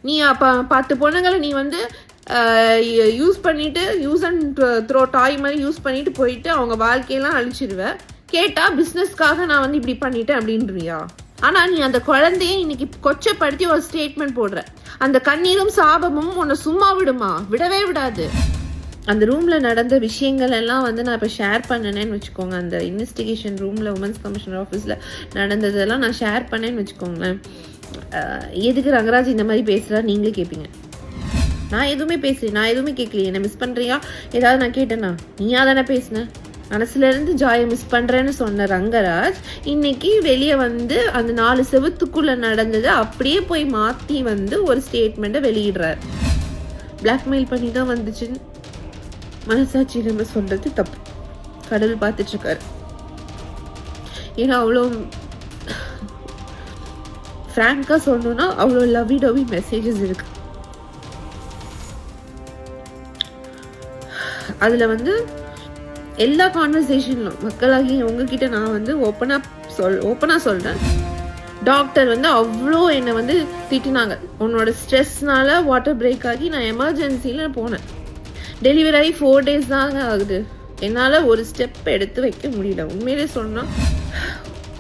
நீ 10 பொண்ணுங்களை நீ வந்து யூஸ் பண்ணிட்டு யூஸ் அண்ட் த்ரோ டாய் மாதிரி யூஸ் பண்ணிட்டு போயிட்டு அவங்க வாழ்க்கையெல்லாம் அழிச்சிடுவேன். கேட்டா பிஸ்னஸ்க்காக நான் வந்து இப்படி பண்ணிட்டேன் அப்படின்றியா? ஆனா நீ அந்த குழந்தைய இன்னைக்கு கொச்சப்படுத்தி ஒரு ஸ்டேட்மெண்ட் போடுற. அந்த கண்ணீரும் சாபமும் உன்னை சும்மா விடுமா? விடவே விடாது. அந்த ரூம்ல நடந்த விஷயங்கள் எல்லாம் வந்து நான் இப்போ ஷேர் பண்ணனேன்னு வச்சுக்கோங்க. அந்த இன்வெஸ்டிகேஷன் ரூம்ல உமன்ஸ் கமிஷனர் ஆஃபீஸில் நடந்ததெல்லாம் நான் ஷேர் பண்ணேன்னு வச்சுக்கோங்களேன். எதுக்கு ரங்கராஜ் இந்த மாதிரி பேசுகிறா நீங்களே கேட்பீங்க. நான் எதுவுமே பேசுறேன், நான் எதுவுமே கேட்கலையே. என்ன மிஸ் பண்ணுறியா ஏதாவது நான் கேட்டேன்னா? நீயா தானே பேசினேன். மனசுலேருந்து ஜாயை மிஸ் பண்ணுறேன்னு சொன்ன ரங்கராஜ் இன்னைக்கு வெளியே வந்து அந்த 4 செவத்துக்குள்ளே நடந்ததை அப்படியே போய் மாற்றி வந்து ஒரு ஸ்டேட்மெண்ட்டை வெளியிடுறார். பிளாக்மெயில் பண்ணி தான் வந்துச்சுன்னு மனசாட்சி நம்ம சொல்றது தப்பு. கடவுள் பார்த்துட்டு இருக்காரு. ஏன்னா அவ்வளோ ஃப்ராங்கா சொல்லணும்னா அவ்வளோ லவ்வி டவ்வி மெசேஜஸ் இருக்கு. அதுல வந்து எல்லா கான்வர்சேஷன்லும் மக்களாகி உங்ககிட்ட நான் வந்து ஓப்பனா சொல்றேன். டாக்டர் வந்து அவ்வளோ என்னை வந்து திட்டினாங்க. உன்னோட ஸ்ட்ரெஸ்னால வாட்டர் பிரேக் ஆகி நான் எமர்ஜென்சியில் போனேன். டெலிவரி ஆகி 4 days தாங்க ஆகுது. என்னால் ஒரு ஸ்டெப் எடுத்து வைக்க முடியல. உண்மையிலே சொன்னால்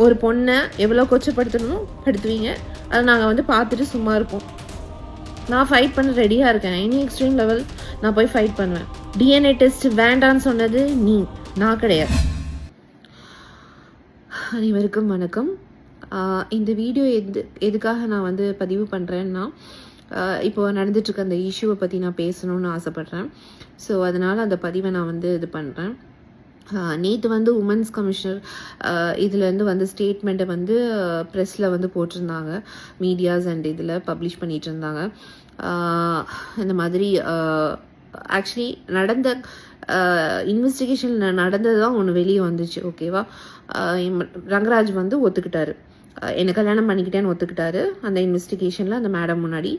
ஒரு பொண்ணை எவ்வளோ கொச்சப்படுத்தணுமோ படுத்துவீங்க. அதை நாங்கள் வந்து பார்த்துட்டு சும்மா இருப்போம். நான் ஃபைட் பண்ண ரெடியாக இருக்கேன். எனி எக்ஸ்ட்ரீம் லெவல் நான் போய் ஃபைட் பண்ணுவேன். டிஎன்ஏ டெஸ்ட் வேண்டான்னு சொன்னது நீ, நான் கிடையாது. அனைவருக்கும் வணக்கம். இந்த வீடியோ எதுக்காக நான் வந்து பதிவு பண்ணுறேன்னா, இப்போ நடந்துட்டுருக்க அந்த இஷ்யூவை பற்றி நான் பேசணும்னு ஆசைப்பட்றேன். ஸோ அதனால் அந்த பதிவை நான் வந்து இது பண்ணுறேன். நேற்று வந்து உமன்ஸ் கமிஷனர் இதுலேருந்து வந்து ஸ்டேட்மெண்ட்டை வந்து ப்ரெஸ்ஸில் வந்து போட்டிருந்தாங்க. மீடியாஸ் அண்ட் இதில் பப்ளிஷ் பண்ணிகிட்டு இருந்தாங்க. இந்த மாதிரி ஆக்சுவலி நடந்த இன்வெஸ்டிகேஷனில் நடந்தது தான் ஒன்று வெளியே வந்துச்சு. ஓகேவா? ரங்கராஜ் வந்து ஒத்துக்கிட்டாரு, என்னை கல்யாணம் பண்ணிக்கிட்டேன்னு ஒத்துக்கிட்டாரு அந்த இன்வெஸ்டிகேஷனில் அந்த மேடம் முன்னாடி.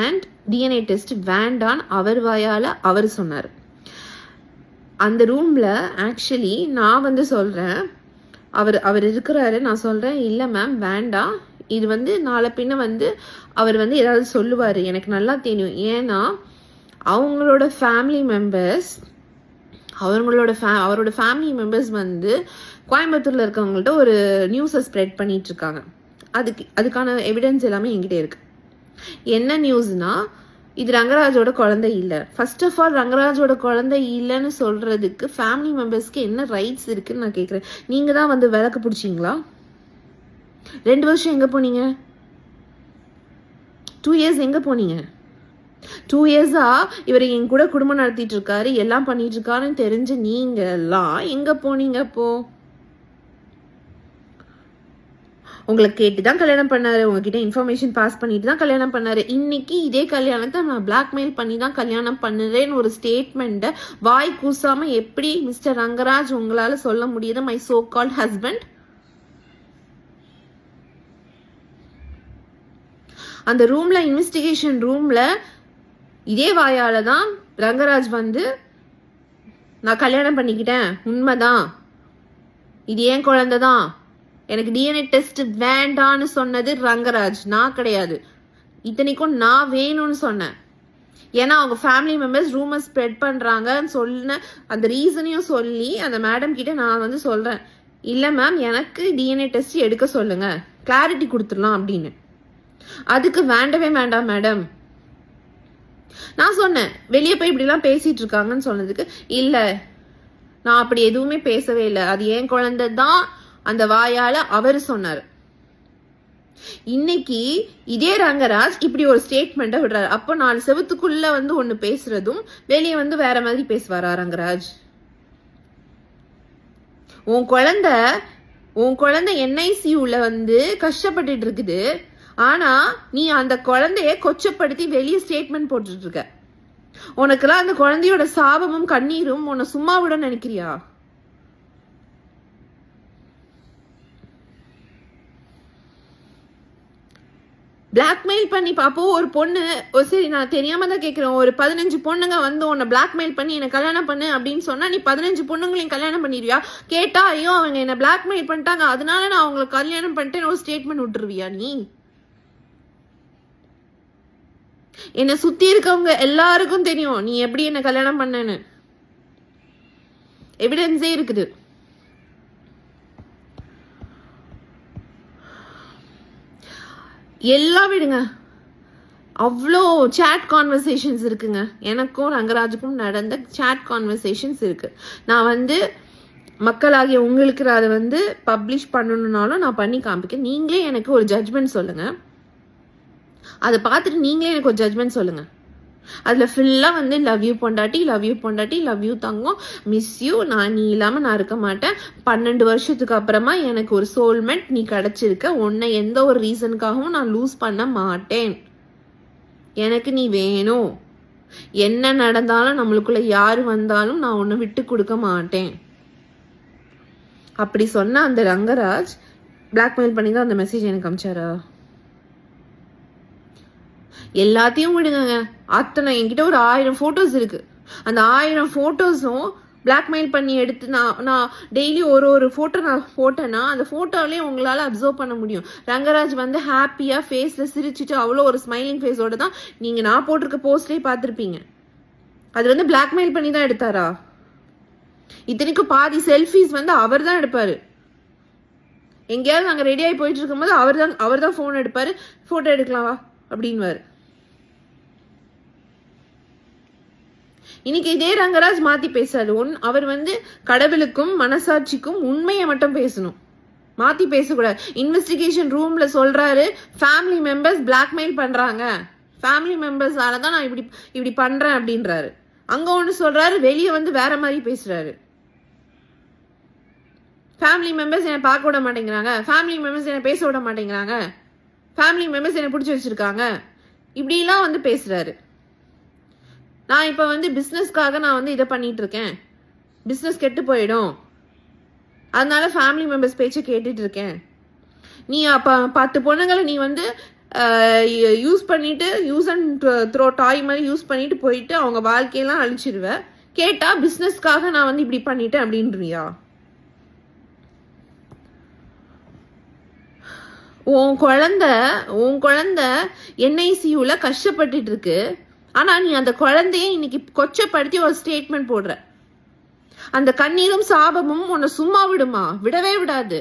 அண்ட் டிஎன்ஏ டெஸ்ட் வேண்டான்னு அவர் வாயால் அவர் சொன்னார். அந்த ரூமில் ஆக்சுவலி நான் வந்து சொல்கிறேன், அவர் இருக்கிறாரு. நான் சொல்கிறேன், இல்லை மேம் வேண்டாம், இது வந்து நாளை பின்ன வந்து அவர் வந்து ஏதாவது சொல்லுவார், எனக்கு நல்லா தெரியும். ஏன்னா அவங்களோட ஃபேமிலி மெம்பர்ஸ் அவரோட ஃபேமிலி மெம்பர்ஸ் வந்து கோயம்புத்தூரில் இருக்கவங்கள்ட்ட ஒரு நியூஸை ஸ்ப்ரெட் பண்ணிட்டு இருக்காங்க. அதுக்கான எவிடன்ஸ் எல்லாமே என்கிட்ட இருக்கு. என்ன நியூஸ்னா, இது ரங்கராஜோட குழந்தை இல்லை. ஃபர்ஸ்ட் ஆஃப் ஆல் ரங்கராஜோட குழந்தை இல்லைன்னு சொல்றதுக்கு ஃபேமிலி மெம்பர்ஸ்க்கு என்ன ரைட்ஸ் இருக்குன்னு நான் கேட்குறேன். நீங்க தான் வந்து விளக்கு பிடிச்சிங்களா? 2 வருஷம் எங்க போனீங்க? 2 years எங்க போனீங்க? 2 years-ஆ இவர் என் கூட குடும்பம் நடத்திட்டு இருக்காரு, எல்லாம் பண்ணிட்டு இருக்காருன்னு தெரிஞ்சு நீங்க எல்லாம் எங்க போனீங்க? அப்போ உங்களை கேட்டு தான் கல்யாணம் பண்ணாரு, உங்ககிட்ட இன்ஃபர்மேஷன் பாஸ் பண்ணிட்டு தான் கல்யாணம் பண்ணாரு. இன்னைக்கு இதே கல்யாணத்தை நான் பிளாக்மெயில் பண்ணி தான் கல்யாணம் பண்ணுறேன்னு ஒரு ஸ்டேட்மெண்ட்டை வாய் கூசாம எப்படி மிஸ்டர் ரங்கராஜ் உங்களால சொல்ல முடியுது? My so called husband. அந்த ரூம்ல, இன்வெஸ்டிகேஷன் ரூம்ல இதே வாயால தான் ரங்கராஜ் வந்து நான் கல்யாணம் பண்ணிக்கிட்டேன், உண்மைதான், இது ஏன் குழந்தை தான், எனக்கு டிஎன்ஏ டெஸ்ட் வேண்டான்னு சொன்னது ரங்கராஜ், நான் கிடையாது. இத்தனைக்கும் நான் வேணும்னு சொன்னேன். ஏன்னா அவங்க ஃபேமிலி மெம்பர்ஸ் ரூமர் ஸ்ப்ரெட் பண்ணுறாங்கன்னு சொன்ன அந்த ரீசனையும் சொல்லி அந்த மேடம் கிட்ட நான் வந்து சொல்கிறேன், இல்லை மேம் எனக்கு டிஎன்ஏ டெஸ்ட் எடுக்க சொல்லுங்க, கிளாரிட்டி கொடுத்துடலாம் அப்படின்னு. அதுக்கு வேண்டவே வேண்டாம் மேடம். நான் சொன்னேன், வெளியே போய் இப்படிலாம் பேசிட்டு இருக்காங்கன்னு சொன்னதுக்கு, இல்லை நான் அப்படி எதுவுமே பேசவே இல்லை, அது ஏன் குழந்தை தான் அந்த வாயால அவர் சொன்னார். இன்னைக்கு இதே ரங்கராஜ் இப்படி ஒரு ஸ்டேட்மெண்ட்டை விடுறாரு. அப்போ 4 செவத்துக்குள்ள வந்து ஒன்று பேசுறதும் வெளியே வந்து வேற மாதிரி பேசுவாரா ரங்கராஜ்? உன் குழந்தை என்ஐசியூல வந்து கஷ்டப்பட்டுட்டு இருக்குது. ஆனா நீ அந்த குழந்தைய கொச்சப்படுத்தி வெளியே ஸ்டேட்மெண்ட் போட்டுட்டு இருக்க. உனக்குலாம் அந்த குழந்தையோட சாபமும் கண்ணீரும் உன்னை சும்மா விட நினைக்கிறியா? பிளாக்மெயில் பண்ணி பாப்போ ஒரு பொண்ணு, சரி நான் தெரியாம தான் கேட்கிறேன், ஒரு 15 பொண்ணுங்க வந்து உன்னை பிளாக்மெயில் பண்ணி என்னை கல்யாணம் பண்ணு அப்படின்னு சொன்னா நீ 15 பொண்ணுங்களையும் கல்யாணம் பண்ணிடுவியா? கேட்டா ஐயோ அவங்க என்ன பிளாக்மெயில் பண்ணிட்டாங்க அதனால நான் அவங்களை கல்யாணம் பண்ணிட்டேன்னு ஒரு ஸ்டேட்மெண்ட் விட்டுருவியா நீ? என்னை சுத்தி இருக்கவங்க எல்லாருக்கும் தெரியும் நீ எப்படி என்ன கல்யாணம் பண்ணன்னு. எவிடன்ஸே இருக்குது. எல்லாம் விடுங்க, அவ்வளோ சேட் கான்வர்சேஷன்ஸ் இருக்குங்க. எனக்கும் ரங்கராஜுக்கும் நடந்த சேட் கான்வர்சேஷன்ஸ் இருக்கு. நான் வந்து மக்களாகிய உங்களுக்கு அதை வந்து பப்ளிஷ் பண்ணணுன்னாலும் நான் பண்ணி காமிக்கேன். நீங்களே எனக்கு ஒரு ஜட்ஜ்மெண்ட் சொல்லுங்க. அதை பார்த்துட்டு நீங்களே எனக்கு ஒரு ஜட்ஜ்மெண்ட் சொல்லுங்க. அதில் ஃபுல்லாக வந்து லவ் யூ பொண்டாட்டி, லவ் யூ பொண்டாட்டி, love you Thangam, miss you, நீ இல்லாமல் நான் இருக்க மாட்டேன், 12 வருஷத்துக்கு அப்புறமா எனக்கு ஒரு சோல்மெண்ட் நீ கிடச்சிருக்க, உன்னை எந்த ஒரு ரீசனுக்காகவும் நான் லூஸ் பண்ண மாட்டேன், எனக்கு நீ வேணும், என்ன நடந்தாலும் நம்மளுக்குள்ள யார் வந்தாலும் நான் உன்னை விட்டு கொடுக்க மாட்டேன் அப்படி சொன்ன அந்த ரங்கராஜ் பிளாக்மெயில் பண்ணி தான் அந்த மெசேஜ் எனக்கு அனுப்பிச்சாரா? எல்லாத்தையும் விடுங்க. அத்தனை என்கிட்ட ஒரு 1000 ஃபோட்டோஸ் இருக்கு. அந்த 1000 ஃபோட்டோஸும் பிளாக்மெயில் பண்ணி எடுத்து நான் டெய்லி ஒரு ஃபோட்டோ நான் போட்டேன்னா அந்த ஃபோட்டோவிலே உங்களால் அப்சர்வ் பண்ண முடியும். ரங்கராஜ் வந்து ஹாப்பியாக ஃபேஸில் சிரிச்சிட்டு அவ்வளோ ஒரு ஸ்மைலிங் ஃபேஸோட தான் நீங்கள் நான் போட்டிருக்க போஸ்ட்லேயே பார்த்துருப்பீங்க. அது வந்து பிளாக்மெயில் பண்ணி தான் எடுத்தாரா? இத்தனைக்கும் பாதி செல்ஃபீஸ் வந்து அவர் தான் எடுப்பார். எங்கேயாவது நாங்கள் ரெடியாகி போயிட்டு இருக்கும்போது அவர் தான் ஃபோன் எடுப்பார். ஃபோட்டோ எடுக்கலாமா அப்படின்வார். இன்னைக்கு இதே ரங்கராஜ் மாத்தி பேசாது. அவர் வந்து கடவுளுக்கும் மனசாட்சிக்கும் உண்மையை மட்டும் பேசணும், மாத்தி பேசக்கூடாது. இன்வெஸ்டிகேஷன் ரூம்ல சொல்றாரு ஃபேமிலி மெம்பர்ஸ் பிளாக்மெயில் பண்றாங்க, ஃபேமிலி மெம்பர்ஸால தான் நான் இப்படி பண்றேன் அப்படின்றாரு. அங்க ஒன்று சொல்றாரு, வெளியே வந்து வேற மாதிரி பேசுறாரு. ஃபேமிலி மெம்பர்ஸ் என்னை பார்க்க விட மாட்டேங்கிறாங்க, ஃபேமிலி மெம்பர்ஸ் என்னை பேச விட மாட்டேங்கிறாங்க, ஃபேமிலி மெம்பர்ஸ் என்னை பிடிச்சி வச்சிருக்காங்க, இப்படிலாம் வந்து பேசுறாரு. நான் இப்போ வந்து பிஸ்னஸ்க்காக நான் வந்து இதை பண்ணிட்டு இருக்கேன், பிஸ்னஸ் கெட்டு போயிடும், அதனால ஃபேமிலி மெம்பர்ஸ் பேச்சை கேட்டுட்டு இருக்கேன். நீ அப்போ 10 பொண்ணுங்களை நீ வந்து யூஸ் அண்ட் த்ரோ டாய் மாதிரி யூஸ் பண்ணிட்டு போயிட்டு அவங்க வாழ்க்கையெல்லாம் அழிச்சிருவ. கேட்டா பிஸ்னஸ்க்காக நான் வந்து இப்படி பண்ணிட்டேன் அப்படின்றியா? உன் குழந்தை NICUல கஷ்டப்பட்டுட்டு இருக்கு. ஆனா நீ அந்த குழந்தைய இன்னைக்கு கொச்சப்படுத்தி ஒரு ஸ்டேட்மெண்ட் போடுற. அந்த கண்ணீரும் சாபமும் உன்னை சும்மா விடுமா? விடவே விடாது.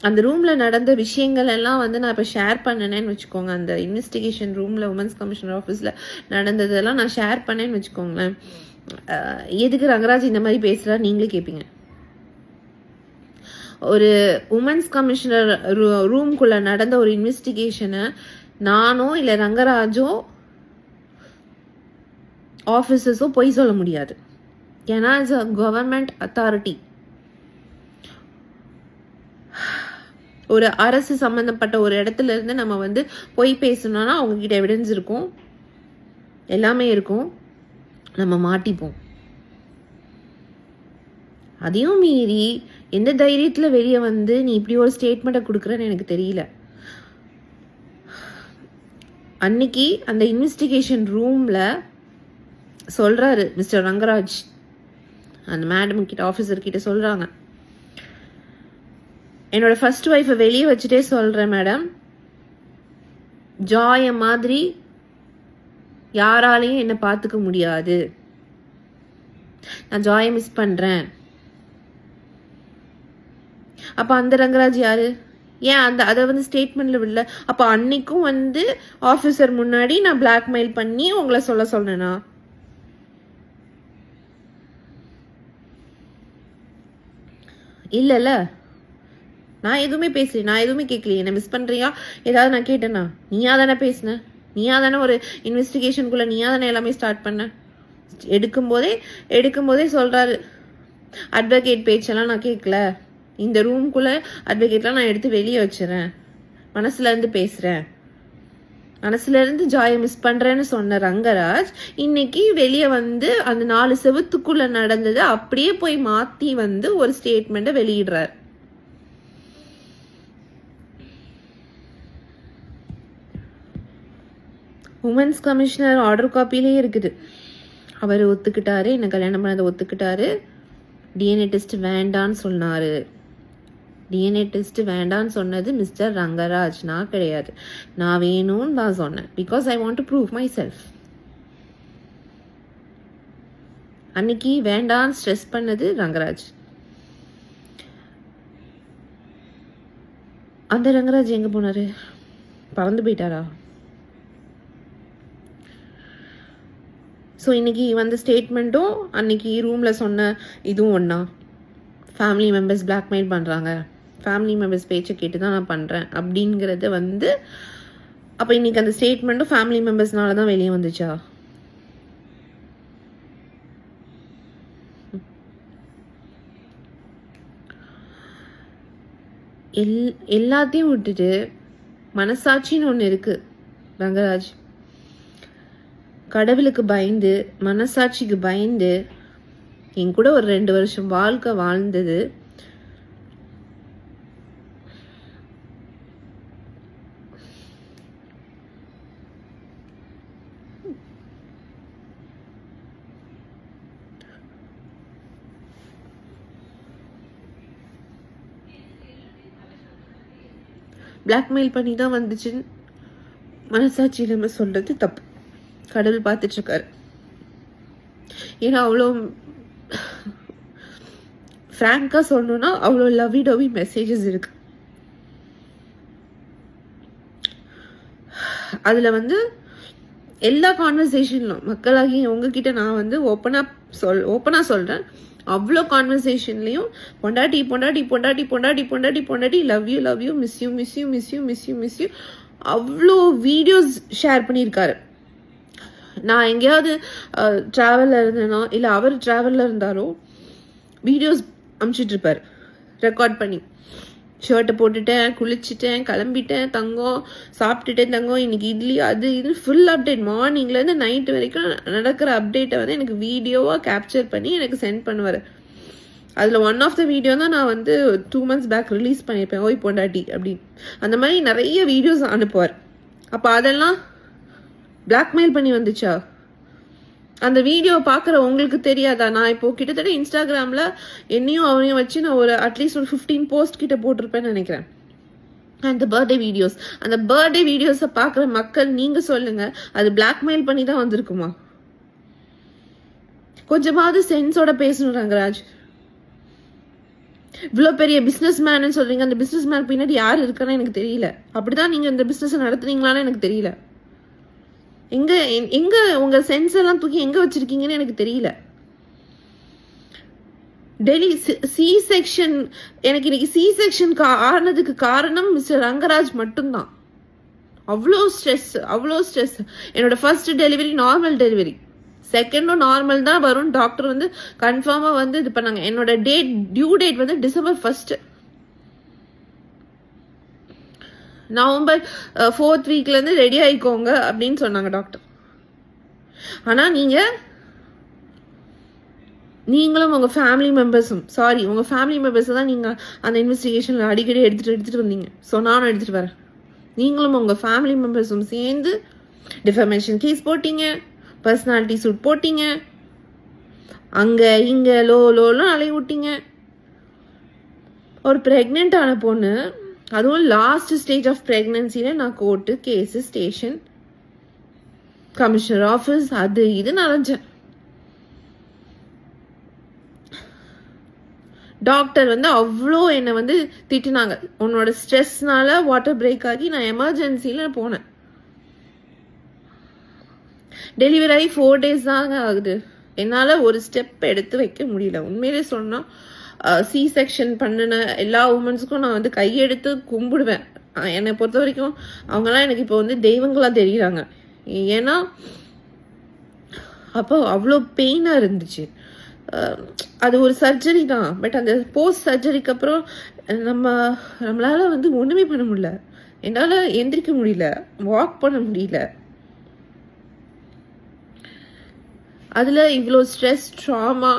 அந்த ரூம்ல நடந்த விஷயங்கள் எல்லாம் வந்து நான் இப்போ ஷேர் பண்ணனேன்னு வச்சுக்கோங்க. அந்த இன்வெஸ்டிகேஷன் ரூம்ல உமன்ஸ் கமிஷனர் ஆஃபீஸ்ல நடந்ததெல்லாம் நான் ஷேர் பண்ணேன்னு வச்சுக்கோங்களேன். எதுக்கு ரங்கராஜ் இந்த மாதிரி பேசுறாரு நீங்களே கேட்பீங்க. ஒரு உமன்ஸ் கமிஷனர் ரூம்குள்ள நடந்த ஒரு இன்வெஸ்டிகேஷனை நானோ இல்லை ரங்கராஜோ ஆஃபீஸர்ஸோ பொய் சொல்ல முடியாது. ஏன்னா இட்ஸ் அ கவர்மெண்ட் அத்தாரிட்டி. ஒரு அரசு சம்பந்தப்பட்ட ஒரு இடத்துல இருந்து நம்ம வந்து பொய் பேசணும்னா அவங்க கிட்ட எவிடன்ஸ் இருக்கும், எல்லாமே இருக்கும், நம்ம மாட்டிப்போம். அதையும் மீறி எந்த தைரியத்துல வெளியே வந்து நீ இப்படி ஒரு ஸ்டேட்மெண்ட்டை கொடுக்குறன்னு எனக்கு தெரியல. அன்னைக்கு அந்த இன்வெஸ்டிகேஷன் ரூம்ல சொல்றாரு மிஸ்டர் ரங்கராஜ், அந்த மேடம் கிட்ட ஆஃபீஸர் கிட்ட சொல்றாங்க, என்னோட ஃபர்ஸ்ட் ஒய்ஃபை வெளியே வச்சுட்டே சொல்றேன் மேடம், ஜாய மாதிரி யாராலையும் என்னை பார்த்துக்க முடியாது, நான் ஜாயை மிஸ் பண்றேன். அப்ப அந்த ரங்கராஜ் யாரு? ஏன் அதை வந்து ஸ்டேட்மெண்ட்ல விடல? அப்ப அன்னைக்கும் வந்து ஆபீசர் முன்னாடி நான் பிளாக்மெயில் பண்ணி உங்களை சொல்ல சொன்னேனா? இல்ல நான் எதுவுமே பேசல, நான் எதுவுமே கேட்கலையே. என்ன மிஸ் பண்றியா ஏதாவது நான் கேட்டேனா? நீயா தானே பேசின, நீயா தானே ஒரு இன்வெஸ்டிகேஷனுக்குள்ள நீயா தானே எல்லாமே ஸ்டார்ட் பண்ண. எடுக்கும்போதே சொல்றாரு, அட்வொகேட் பேச்செல்லாம் நான் கேட்கல, இந்த ரூம்குள்ள அட்வொகேட்லாம் நான் எடுத்து வெளியே வச்சுறேன், மனசுல இருந்து பேசுறேன், மனசுல இருந்து ஜாயை மிஸ் பண்றேன்னு சொன்ன ரங்கராஜ் இன்னைக்கு வெளியே வந்து அந்த 4 செவத்துக்குள்ள நடந்தது அப்படியே போய் மாத்தி வந்து ஒரு ஸ்டேட்மெண்ட்டை வெளியிடுறார். உமன்ஸ் கமிஷனர் ஆர்டர் காப்பிலே இருக்குது. அவர் ஒத்துக்கிட்டாரு, என்ன கல்யாணம் பண்ணதை ஒத்துக்கிட்டாரு, DNA டெஸ்ட் வேண்டான்னு சொன்னாரு. டிஎன்ஏ டெஸ்ட் வேண்டான்னு சொன்னது மிஸ்டர் ரங்கராஜ், நான் கிடையாது. நான் வேணும்னு தான் சொன்னேன். Because I want to prove my self. அன்னைக்கு வேண்டான்னு ஸ்ட்ரெஸ் பண்ணது ரங்கராஜ். அந்த ரங்கராஜ் எங்க போனாரு? பறந்து போயிட்டாரா? ஸோ இன்னைக்கு வந்த ஸ்டேட்மெண்ட்டும் அன்னைக்கு ரூமில் சொன்ன இதுவும் ஒன்றா? ஃபேமிலி மெம்பர்ஸ் பிளாக்மெயில் பண்ணுறாங்க, ஃபேமிலி மெம்பர்ஸ் பேச்சை கேட்டு தான் நான் பண்ணுறேன் அப்படிங்கிறத வந்து அப்போ இன்னைக்கு அந்த ஸ்டேட்மெண்ட்டும் ஃபேமிலி மெம்பர்ஸ்னால தான் வெளியே வந்துச்சா? எல்லாத்தையும் விட்டுட்டு மனசாட்சின்னு ஒன்று இருக்கு ரங்கராஜ். கடவுளுக்கு பயந்து மனசாட்சிக்கு பயந்து என் கூட ஒரு 2 வருஷம் வாழ்க்கை வாழ்ந்தது பிளாக்மெயில் பண்ணி தான் வந்துச்சுன்னு மனசாட்சி இல்லாமல் சொல்றது தப்பு. கடவுள் பார்த்துட்டு இருக்காரு. ஏன்னா அவ்வளோ ஃப்ராங்கா சொல்லணும்னா அவ்வளோ லவ்வி டவ்வி மெசேஜஸ் இருக்கு. அதுல வந்து எல்லா கான்வர்சேஷன்லும் மக்களாகி உங்ககிட்ட நான் வந்து ஓப்பனா சொல்றேன், அவ்வளோ கான்வர்சேஷன்லையும் பொண்டாட்டி பொண்டாட்டி பொண்டாட்டி பொண்டாட்டி பொண்டாட்டி பொண்டாட்டி love you miss you miss you miss you miss you miss you அவ்வளோ வீடியோஸ் ஷேர் பண்ணியிருக்காரு. நான் எங்கேயாவது ட்ராவலில் இருந்தேனோ இல்லை அவர் ட்ராவலில் இருந்தாரோ வீடியோஸ் அனுப்பிச்சிட்டு இருப்பார் ரெக்கார்ட் பண்ணி. ஷர்ட்டை போட்டுட்டேன், குளிச்சுட்டேன், கிளம்பிட்டேன், தங்கம் சாப்பிட்டுட்டேன், தங்கம் இன்னைக்கு இட்லி அது இது ஃபுல் அப்டேட் மார்னிங்லேருந்து நைட்டு வரைக்கும் நடக்கிற அப்டேட்டை வந்து எனக்கு வீடியோவாக கேப்சர் பண்ணி எனக்கு சென்ட் பண்ணுவார். அதில் ஒன் ஆஃப் த வீடியோ தான் நான் வந்து 2 months பேக் ரிலீஸ் பண்ணியிருப்பேன், ஓய் பொண்டாட்டி அப்படின்னு. அந்த மாதிரி நிறைய வீடியோஸ் அனுப்புவார். அப்போ அதெல்லாம் பிளாக்மெயில் பண்ணி வந்துச்சா? அந்த வீடியோ பார்க்குற உங்களுக்கு தெரியாதா? நான் இப்போ கிட்டத்தட்ட இன்ஸ்டாகிராமில் என்னையும் அவனையும் வச்சு நான் ஒரு அட்லீஸ்ட் ஒரு 15 போஸ்ட் கிட்ட போட்டிருப்பேன்னு நினைக்கிறேன். அந்த பர்த்டே வீடியோஸை பார்க்குற மக்கள் நீங்கள் சொல்லுங்க, அது பிளாக்மெயில் பண்ணி தான் வந்திருக்குமா? கொஞ்சமாவது சென்ஸோட பேசணும் ரங்கராஜ். இவ்வளோ பெரிய பிஸ்னஸ் மேன்னு சொல்றீங்க, அந்த பிஸ்னஸ் மேன் பின்னாடி யார் இருக்கான்னு எனக்கு தெரியல. அப்படிதான் நீங்க இந்த பிஸ்னஸ் நடத்துறீங்களான்னு எனக்கு தெரியல. எங்க உங்க சென்ஸ் எல்லாம் தூக்கி எங்க வச்சிருக்கீங்கன்னு எனக்கு தெரியல. டெல்லி சி செக்ஷன், எனக்கு இன்னைக்கு சி செக்ஷன் ஆனதுக்கு காரணம் மிஸ்டர் ரங்கராஜ் மட்டும்தான். அவ்வளோ ஸ்ட்ரெஸ். என்னோட ஃபர்ஸ்ட் டெலிவரி நார்மல் டெலிவரி, செகண்டும் நார்மல் தான் வரும். டாக்டர் வந்து கன்ஃபார்மா வந்து இது பண்ணாங்க. என்னோட டியூ டேட் வந்து December 1. November 4th வீக்ல இருந்து ரெடி ஆயிக்கோங்க அப்படின்னு சொன்னாங்க டாக்டர். ஆனா நீங்களும் உங்க ஃபேமிலி மெம்பர்ஸ் தான் நீங்க அந்த இன்வெஸ்டிகேஷன்ல அடிக்கடி எடுத்துட்டு வந்தீங்க. ஸோ நானும் எடுத்துட்டு வரேன். நீங்களும் உங்க ஃபேமிலி மெம்பர்ஸும் சேர்ந்து டிஃபமேஷன் கேஸ் போட்டீங்க, பர்சனாலிட்டி சூட் போட்டீங்க, அங்க இங்க லோன்னு அலைய விட்டீங்க. ஒரு பிரெக்னென்ட் ஆன பொண்ணு, அதுவும் லாஸ்ட் ஸ்டேஜ் ஆஃப் பிரெக்னன்சில நான் court case station commissioner office அது இது நனைஞ்சேன். டாக்டர் வந்து அவ்வளோ என்னை வந்து திட்டினாங்க. உன்னோட ஸ்ட்ரெஸ்னால வாட்டர் பிரேக் ஆகி நான் எமர்ஜென்சில போனேன். டெலிவரி ஆகி 4 days தாங்க ஆகுது. என்னால் ஒரு ஸ்டெப் எடுத்து வைக்க முடியல. உண்மையிலே சொன்னால் சி செக்ஷன் பண்ணின எல்லா உமன்ஸுக்கும் நான் வந்து கையெடுத்து கும்பிடுவேன். என்னை பொறுத்த வரைக்கும் அவங்கெல்லாம் எனக்கு இப்போ வந்து தெய்வங்களாக தெரியுறாங்க. ஏன்னா அப்போ அவ்வளோ பெயினாக இருந்துச்சு. அது ஒரு சர்ஜரி தான், பட் அந்த போஸ்ட் சர்ஜரிக்கு அப்புறம் நம்மளால வந்து ஒன்றுமே பண்ண முடியல. என்னால் எந்திரிக்க முடியல, வாக் பண்ண முடியல. அதில் இவ்வளோ ஸ்ட்ரெஸ், ட்ராமா,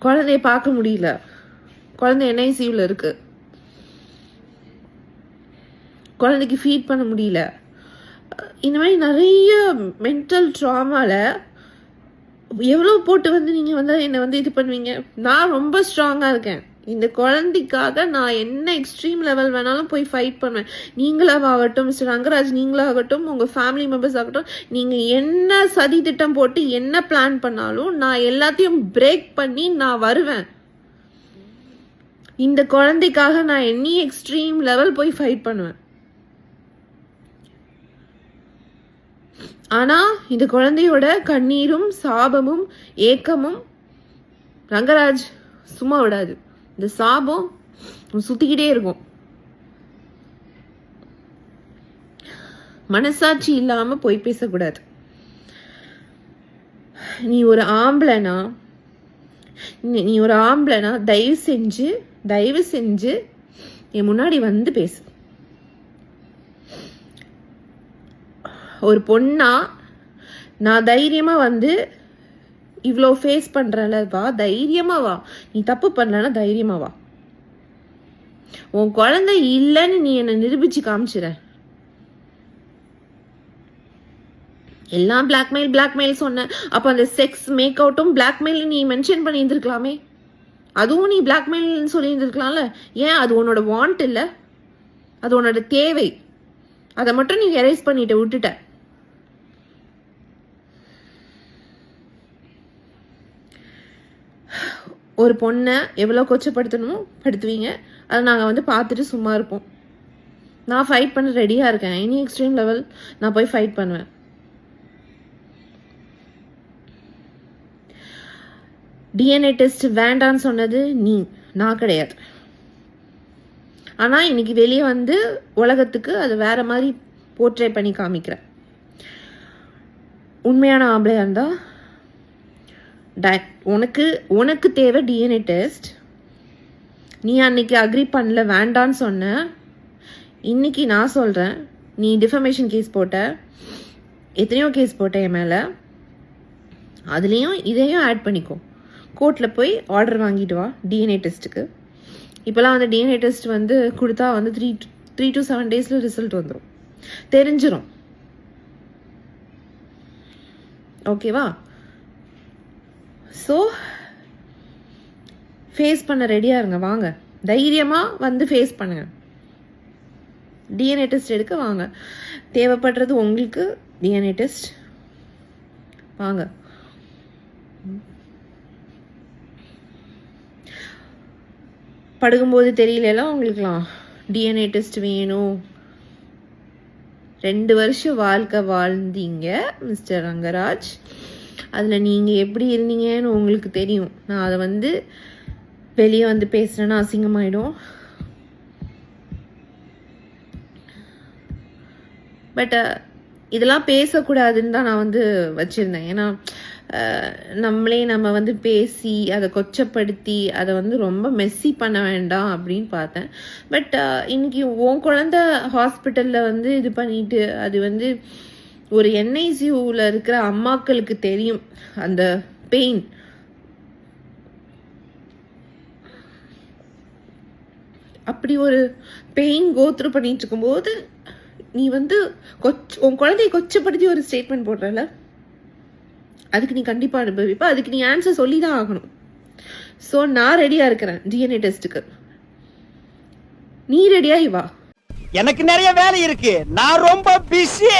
குழந்தைய பார்க்க முடியல, குழந்தை NICUல இருக்கு, குழந்தைக்கு ஃபீட் பண்ண முடியல. இந்த மாதிரி நிறைய மென்டல் ட்ராமால எவ்வளோ போட்டு வந்து நீங்கள் வந்து என்னை வந்து இது பண்ணுவீங்க. நான் ரொம்ப ஸ்ட்ராங்காக இருக்கேன். இந்த குழந்தைக்காக நான் என்ன எக்ஸ்ட்ரீம் லெவல் வேணாலும் போய் ஃபைட் பண்ணுவேன். நீங்களாகட்டும், மிஸ்டர் ரங்கராஜ் நீங்களாகட்டும், உங்கள் ஃபேமிலி மெம்பர்ஸ் ஆகட்டும், நீங்கள் என்ன சதி திட்டம் போட்டு என்ன பிளான் பண்ணாலும் நான் எல்லாத்தையும் பிரேக் பண்ணி நான் வருவேன். இந்த குழந்தைக்காக நான் எனி எக்ஸ்ட்ரீம் லெவல் போய் ஃபைட் பண்ணுவேன். ஆனா இந்த குழந்தையோட கண்ணீரும் சாபமும் ஏக்கமும் ரங்கராஜ் சும்மா விடாது. இந்த சாபம் சுத்திக்கிட்டே இருக்கும். மனசாட்சி இல்லாம போய் பேசக்கூடாது. நீ ஒரு ஆம்பளைனா தயவு செஞ்சு என் முன்னாடி வந்து பேசு. ஒரு பொண்ணா நான் தைரியமா வந்து இவ்வளோ ஃபேஸ் பண்றல, வா தைரியமா வா. நீ தப்பு பண்ணலன்னா தைரியமா வா. உன் குழந்தை இல்லைன்னு நீ என்னை நிரூபிச்சு காமிச்சிட. எல்லாம் பிளாக்மெயில் சொன்ன. அப்ப அந்த செக்ஸ் மேக் அவுட்டும் பிளாக்மெயில் நீ மென்ஷன் பண்ணி இருந்திருக்கலாமே. அதுவும் நீ பிளாக்மெயில் சொல்லி இருந்திருக்கலாம்ல. ஏன் அது உன்னோட வாண்ட் இல்ல, அது உன்னோட தேவை. அதை மட்டும் நீ எரேஸ் பண்ணிட்டு விட்டுட்ட. ஒரு பொண்ணை எவ்வளோ கொச்சப்படுத்தணுமோ படுத்துவீங்க. அதை நாங்கள் வந்து பார்த்துட்டு சும்மா இருப்போம். நான் ஃபைட் பண்ண ரெடியாக இருக்கேன். எனி எக்ஸ்ட்ரீம் லெவல் நான் போய் ஃபைட் பண்ணுவேன். டிஎன்ஏ டெஸ்ட் வேண்டான்னு சொன்னது நான் கிடையாது. ஆனால் இன்னைக்கு வெளியே வந்து உலகத்துக்கு அது வேற மாதிரி போர்ட்ரே பண்ணி காமிக்கிறேன். உண்மையான ஆம்பளையா இருந்தா உனக்கு தேவை டிஎன்ஏ டெஸ்ட். நீ அன்னைக்கு அக்ரி பண்ணல, வேண்டான்னு சொன்ன. இன்னைக்கு நான் சொல்றேன், நீ டிஃபமேஷன் கேஸ் போட்ட, எத்தனையோ கேஸ் போட்ட என் மேல. அதுலேயும் இதையும் ஆட் பண்ணிக்கோ. கோர்ட்டில் போய் ஆர்டர் வாங்கிட்டு வா டிஎன்ஏ டெஸ்ட்டுக்கு. இப்போலாம் வந்து டிஎன்ஏ டெஸ்ட் வந்து கொடுத்தா வந்து 3 to 7 days ரிசல்ட் வந்துடும், தெரிஞ்சிடும். ஓகேவா? ஸோ ஃபேஸ் பண்ண ரெடியாக இருங்க. வாங்க, தைரியமாக வந்து ஃபேஸ் பண்ணுங்க. டிஎன்ஏ டெஸ்ட் எடுக்க வாங்க. தேவைப்படுறது உங்களுக்கு டிஎன்ஏ டெஸ்ட். வாங்க. படுக்கும்போது தெரியலாம் உங்களுக்குலாம் டிஎன்ஏ டெஸ்ட் வேணும். 2 வருஷம் வாழ்க்கை வாழ்ந்தீங்க மிஸ்டர் ரங்கராஜ். அதில் நீங்கள் எப்படி இருந்தீங்கன்னு உங்களுக்கு தெரியும். நான் அதை வந்து வெளியே வந்து பேசுகிறேன்னா அசிங்கமாயிடும். பட் இதெல்லாம் பேசக்கூடாதுன்னு தான் நான் வந்து வச்சுருந்தேன். ஏன்னா நம்ம வந்து பேசி அதை கொச்சப்படுத்தி அதை வந்து ரொம்ப மெஸ்ஸி பண்ண வேண்டாம் அப்படின்னு பார்த்தேன். பட் இன்னைக்கு உன் குழந்தை ஹாஸ்பிட்டலில் வந்து இது பண்ணிட்டு, அது வந்து ஒரு என்ஐசியூவில் இருக்கிற அம்மாக்களுக்கு தெரியும் அந்த பெயின். அப்படி ஒரு பெயின் கோத்ரூ பண்ணிட்டு இருக்கும்போது நீ வந்து உன் குழந்தைய கொச்சப்படுத்தி ஒரு ஸ்டேட்மெண்ட் போடுறல, அதுக்கு நீ கண்டிப்பா அனுபவிப்ப. அதுக்கு நீ ஆன்சர் சொல்லி தான் ஆகணும். ஸோ நான் ரெடியா இருக்கிறேன் டிஎன்ஏ டெஸ்ட்டுக்கு. நீ ரெடியாகி வா. எனக்கு நிறைய வேலை இருக்கு, நான் ரொம்ப பிஸி.